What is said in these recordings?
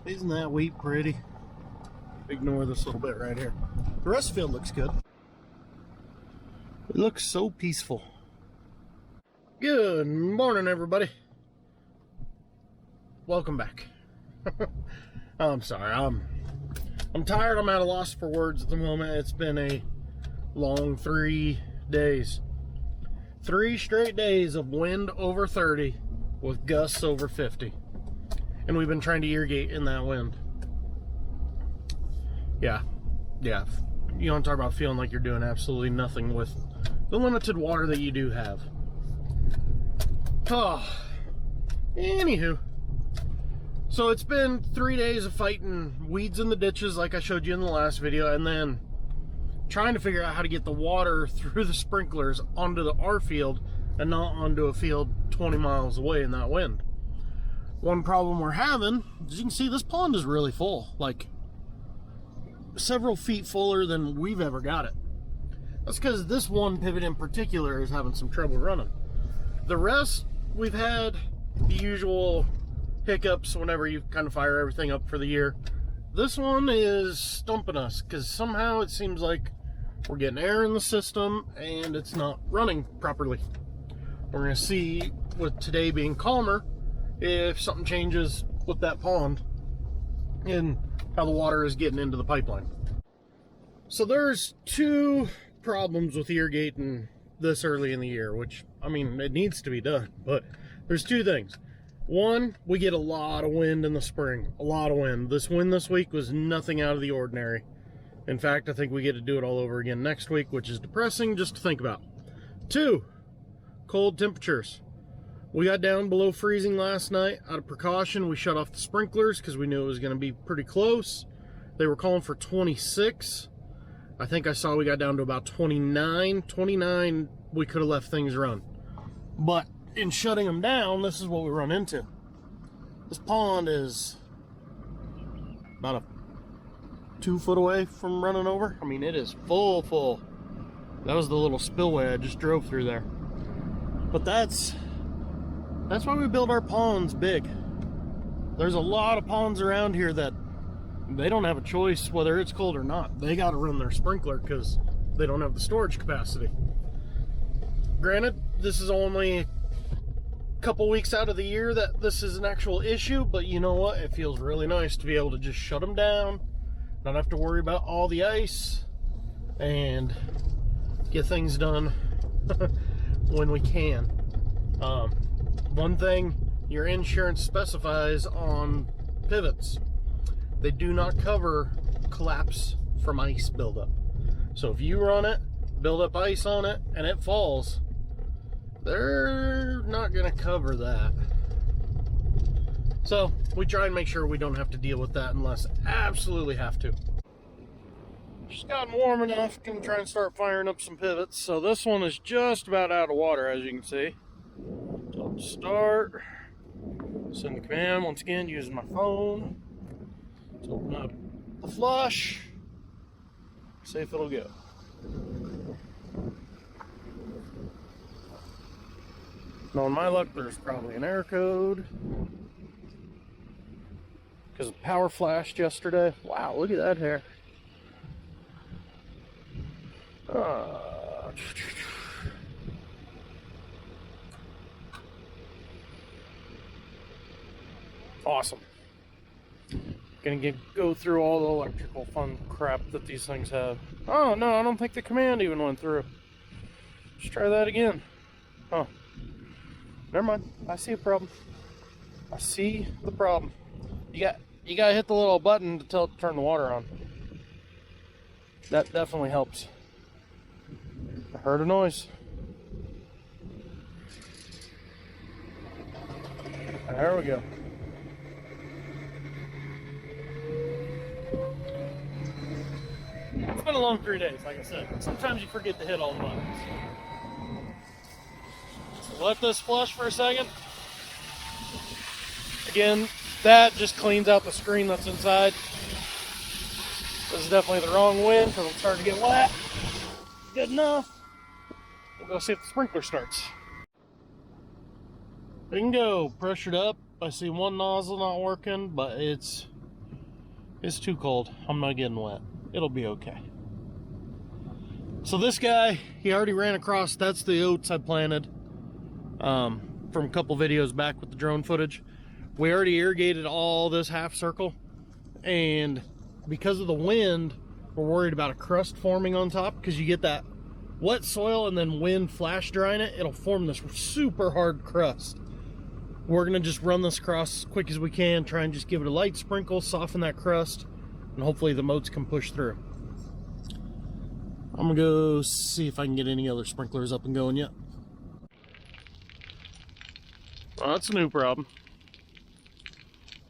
Isn't that wheat pretty? Ignore this little bit right here. The rest of the field looks good. It looks so peaceful. Good morning, everybody. Welcome back. I'm sorry. I'm tired. I'm at a loss for words at the moment. It's been a long 3 days. 3 straight days of wind over 30 with gusts over 50. And we've been trying to irrigate in that wind. Yeah. You want to talk about feeling like you're doing absolutely nothing with the limited water that you do have. Oh, anywho. So it's been 3 days of fighting weeds in the ditches like I showed you in the last video, and then trying to figure out how to get the water through the sprinklers onto our field and not onto a field 20 miles away in that wind. One problem we're having, as you can see, this pond is really full, like several feet fuller than we've ever got it. That's because this one pivot in particular is having some trouble running. The rest, we've had the usual hiccups whenever you kind of fire everything up for the year. This one is stumping us because somehow it seems like we're getting air in the system and it's not running properly. We're going to see, with today being calmer, if something changes with that pond and how the water is getting into the pipeline. So there's 2 problems with irrigating this early in the year, which, I mean, it needs to be done, but there's 2 things. One, we get a lot of wind in the spring, a lot of wind. This wind this week was nothing out of the ordinary. In fact, I think we get to do it all over again next week, which is depressing just to think about. 2, cold temperatures. We got down below freezing last night. Out of precaution, we shut off the sprinklers because we knew it was going to be pretty close. They were calling for 26. I think I saw we got down to about 29. 29, we could have left things run. But in shutting them down, this is what we run into. This pond is about a 2 foot away from running over. I mean, it is full. That was the little spillway I just drove through there. But that's why we build our ponds big. There's a lot of ponds around here that they don't have a choice whether it's cold or not. They got to run their sprinkler because they don't have the storage capacity. Granted, this is only a couple weeks out of the year that this is an actual issue, but you know what? It feels really nice to be able to just shut them down, not have to worry about all the ice, and get things done when we can. One thing your insurance specifies on pivots, they do not cover collapse from ice buildup. So if you run it, build up ice on it, and it falls, they're not going to cover that. So we try and make sure we don't have to deal with that unless absolutely have to. Just gotten warm enough, can try and start firing up some pivots. So this one is just about out of water, as you can see. So I'll start, send the command once again using my phone. Let's open up the flush, see if it'll go. Knowing my luck, there's probably an error code because the power flashed yesterday. Wow, look at that hair. Awesome. Gonna go through all the electrical fun crap that these things have. Oh no, I don't think the command even went through. Let's try that again. Oh, never mind. I see a problem. I see the problem. You gotta hit the little button to tell it to turn the water on. That definitely helps. I heard a noise. There we go. It's been a long 3 days, like I said. Sometimes you forget to hit all the buttons. So let this flush for a second. Again, that just cleans out the screen that's inside. This is definitely the wrong wind because it's starting to get wet. Good enough. We'll go see if the sprinkler starts. We can go pressured up. I see one nozzle not working, but it's It's too cold. I'm not getting wet. It'll be okay. So this guy, he already ran across, that's the oats I planted from a couple videos back with the drone footage. We already irrigated all this half circle, and because of the wind, we're worried about a crust forming on top, because you get that wet soil and then wind flash drying it, it'll form this super hard crust. We're gonna just run this across as quick as we can, try and just give it a light sprinkle, soften that crust, and hopefully the moats can push through. I'm gonna go see if I can get any other sprinklers up and going yet. Well, that's a new problem.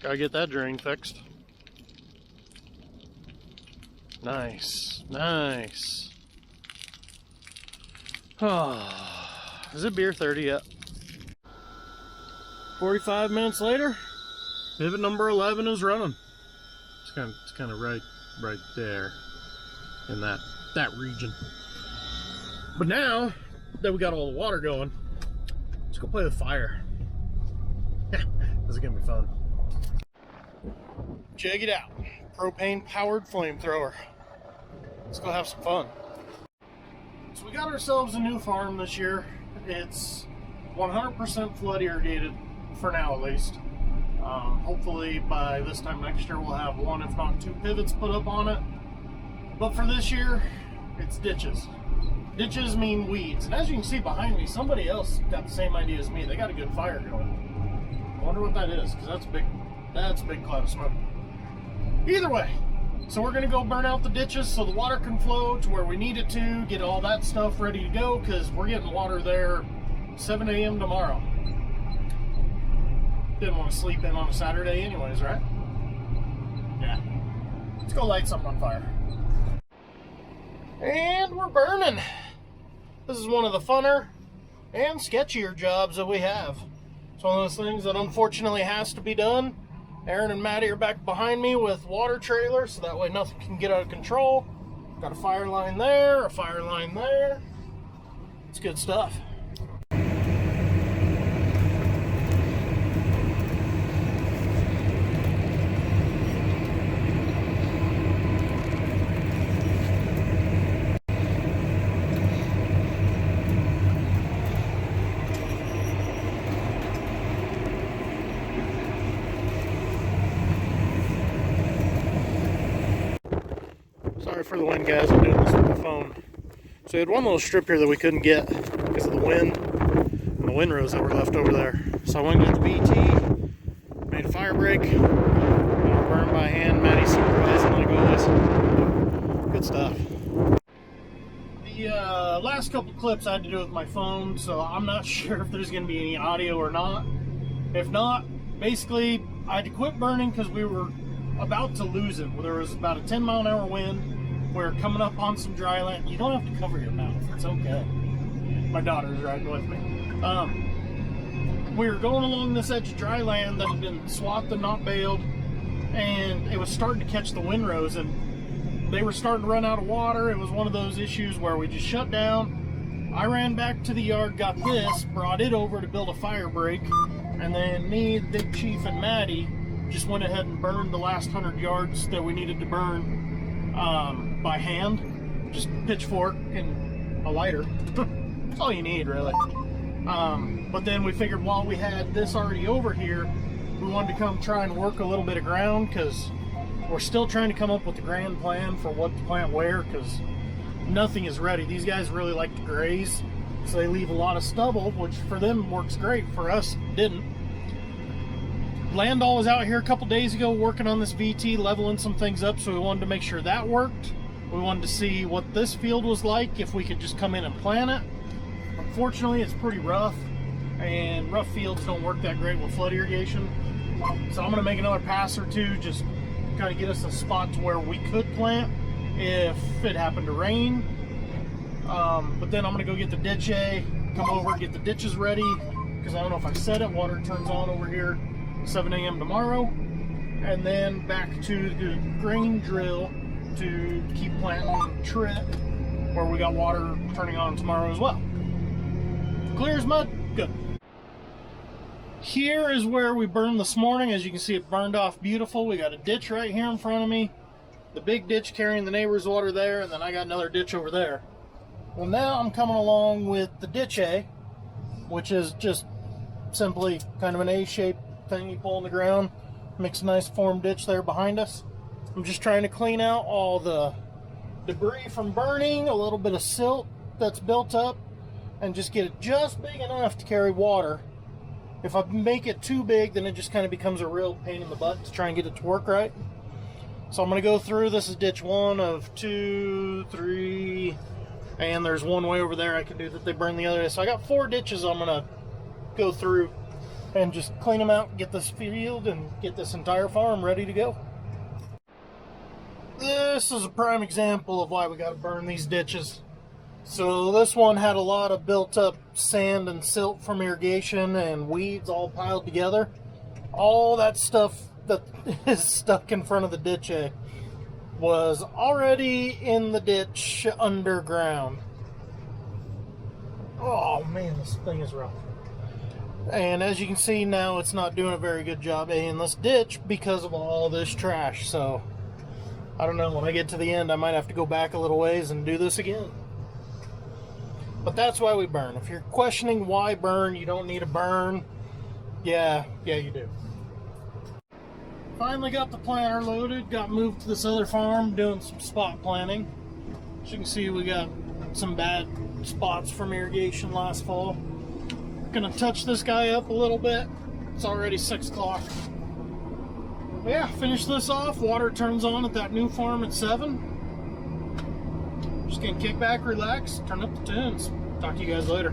Gotta get that drain fixed. Nice, nice. Is it beer 30 yet? 45 minutes later, pivot number 11 is running. It's kind of right there in that region. But now that we got all the water going, let's go play with fire. This is gonna be fun. Check it out, propane powered flamethrower. Let's go have some fun. So we got ourselves a new farm this year. It's 100% flood irrigated for now, at least. Hopefully by this time next year we'll have one, if not two, pivots put up on it. But for this year, it's ditches. Ditches mean weeds. And as you can see behind me, somebody else got the same idea as me. They got a good fire going. I wonder what that is, because that's a big cloud of smoke. Either way, so we're gonna go burn out the ditches so the water can flow to where we need it to, get all that stuff ready to go, because we're getting water there 7 a.m. tomorrow. Didn't want to sleep in on a Saturday anyways, right? Yeah. Let's go light something on fire. And we're burning. This is one of the funner and sketchier jobs that we have. It's one of those things that unfortunately has to be done. Aaron and Maddie are back behind me with water trailers, so that way nothing can get out of control. Got a fire line there, a fire line there. It's good stuff. Sorry for the wind, guys. I'm doing this with my phone. So we had one little strip here that we couldn't get because of the wind and the windrows that were left over there. So I went and got the VT, made a fire break, burned by hand. Maddie supervising like always. Good stuff. The last couple clips I had to do with my phone, so I'm not sure if there's going to be any audio or not. If not, basically I had to quit burning because we were about to lose it. There was about a 10-mile-an-hour wind. We're coming up on some dry land. You don't have to cover your mouth. It's okay. My daughter's riding with me. We were going along this edge of dry land that had been swamped and not baled, and it was starting to catch the windrows, and they were starting to run out of water. It was one of those issues where we just shut down. I ran back to the yard, got this, brought it over to build a fire break, and then me, the Big Chief, and Maddie just went ahead and burned the last 100 yards that we needed to burn by hand. Just pitchfork and a lighter. That's all you need, really. But then we figured while we had this already over here, we wanted to come try and work a little bit of ground, because we're still trying to come up with a grand plan for what to plant where, because nothing is ready. These guys really like to graze, so they leave a lot of stubble, which for them works great. For us, didn't. Landall was out here a couple days ago working on this VT, leveling some things up, so we wanted to make sure that worked. We wanted to see what this field was like, if we could just come in and plant it. Unfortunately, it's pretty rough, and rough fields don't work that great with flood irrigation. So I'm going to make another pass or two, just kind of get us a spot to where we could plant if it happened to rain. But then I'm going to go get the ditch A, come over, get the ditches ready, because I don't know if I said it, water turns on over here 7 a.m. tomorrow, and then back to the grain drill to keep planting trip where we got water turning on tomorrow as well. Clear as mud, good. Here is where we burned this morning. As you can see, it burned off beautiful. We got a ditch right here in front of me. The big ditch carrying the neighbor's water there, and then I got another ditch over there. Well, now I'm coming along with the ditch A, which is just simply kind of an A-shaped thing you pull in the ground. Makes a nice formed ditch there behind us. I'm just trying to clean out all the debris from burning, a little bit of silt that's built up, and just get it just big enough to carry water. If I make it too big, then it just kind of becomes a real pain in the butt to try and get it to work right. So I'm going to go through. This is ditch 1 of 2, 3, and there's one way over there I can do that they burn the other way. So I got 4 ditches I'm going to go through and just clean them out, get this field and get this entire farm ready to go. This is a prime example of why we got to burn these ditches. So this one had a lot of built up sand and silt from irrigation and weeds all piled together. All that stuff that is stuck in front of the ditch was already in the ditch underground. Oh man, this thing is rough. And as you can see now, it's not doing a very good job in this ditch because of all this trash. So I don't know, when I get to the end I might have to go back a little ways and do this again. But that's why we burn. If you're questioning why burn, you don't need to burn. Yeah, you do. Finally got the planter loaded, got moved to this other farm, doing some spot planting. As you can see, we got some bad spots from irrigation last fall. Gonna touch this guy up a little bit. It's already 6 o'clock. Yeah, finish this off. Water turns on at that new farm at 7. Just gonna kick back, relax, turn up the tunes. Talk to you guys later.